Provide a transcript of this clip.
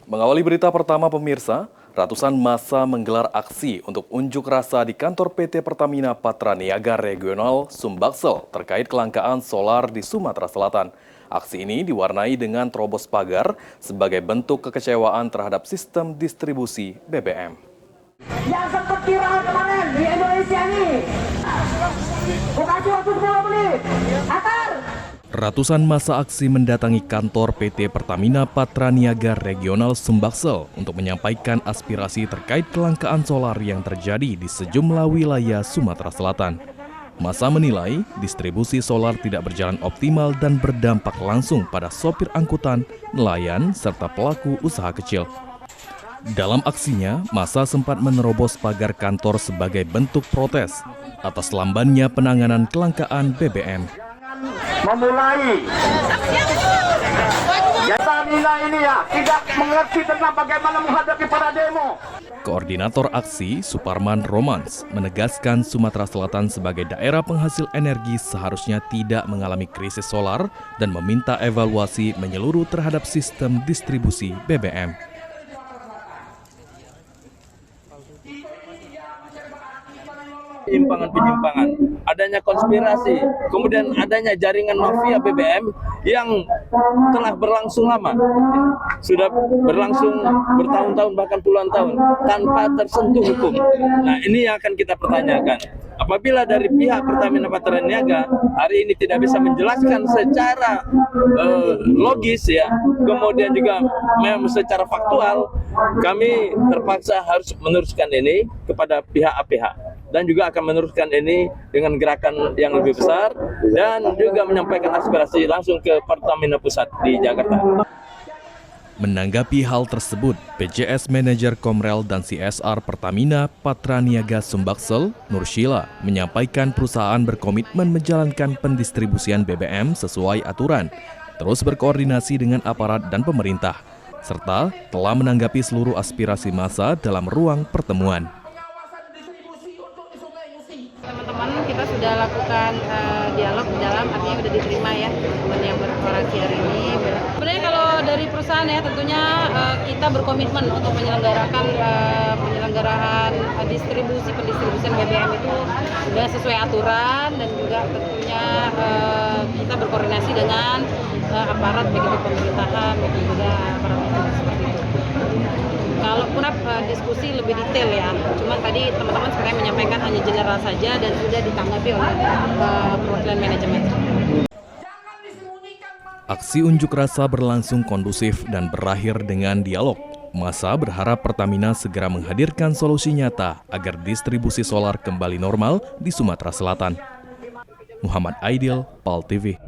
Mengawali berita pertama pemirsa, ratusan massa menggelar aksi untuk unjuk rasa di kantor PT Pertamina Patraniaga Regional Sumbaksel terkait kelangkaan solar di Sumatera Selatan. Aksi ini diwarnai dengan terobos pagar sebagai bentuk kekecewaan terhadap sistem distribusi BBM. Yang sempat viral kemarin di Indonesia ini, kasih waktu 10 menit, atar! Ratusan massa aksi mendatangi kantor PT Pertamina Patraniaga Regional Sumbaksel untuk menyampaikan aspirasi terkait kelangkaan solar yang terjadi di sejumlah wilayah Sumatera Selatan. Massa menilai distribusi solar tidak berjalan optimal dan berdampak langsung pada sopir angkutan, nelayan, serta pelaku usaha kecil. Dalam aksinya, massa sempat menerobos pagar kantor sebagai bentuk protes atas lambannya penanganan kelangkaan BBM. Memulai Pertamina ini ya tidak mengerti tentang bagaimana menghadapi para demo. Koordinator aksi Suparman Romans menegaskan Sumatera Selatan sebagai daerah penghasil energi seharusnya tidak mengalami krisis solar dan meminta evaluasi menyeluruh terhadap sistem distribusi BBM. Penyimpangan, adanya konspirasi, kemudian adanya jaringan mafia BBM yang telah berlangsung lama, sudah berlangsung bertahun-tahun bahkan puluhan tahun tanpa tersentuh hukum. Nah, ini yang akan kita pertanyakan. Apabila dari pihak Pertamina Patraniaga hari ini tidak bisa menjelaskan secara logis ya, kemudian juga memang secara faktual, kami terpaksa harus meneruskan ini kepada pihak APH. Dan juga akan meneruskan ini dengan gerakan yang lebih besar dan juga menyampaikan aspirasi langsung ke Pertamina Pusat di Jakarta. Menanggapi hal tersebut, PJS Manajer Komrel dan CSR Pertamina Patraniaga Sumbaksel, Nursyila, menyampaikan perusahaan berkomitmen menjalankan pendistribusian BBM sesuai aturan, terus berkoordinasi dengan aparat dan pemerintah, serta telah menanggapi seluruh aspirasi massa dalam ruang pertemuan. Teman-teman, kita sudah lakukan dialog di dalam, artinya sudah diterima ya teman-teman yang berorasi hari ini. Sebenarnya kalau dari perusahaan ya tentunya kita berkomitmen untuk penyelenggaraan pendistribusian BBM itu sudah sesuai aturan dan juga tentunya kita berkoordinasi dengan aparat baik itu pemerintahan maupun juga aparat seperti itu. Kalaupun diskusi lebih detail ya, cuma tadi teman-teman sebenarnya menyampaikan hanya general saja dan sudah ditanggapi oleh perwakilan manajemen. Aksi unjuk rasa berlangsung kondusif dan berakhir dengan dialog. Massa berharap Pertamina segera menghadirkan solusi nyata agar distribusi solar kembali normal di Sumatera Selatan. Muhammad Aidil, PAL TV.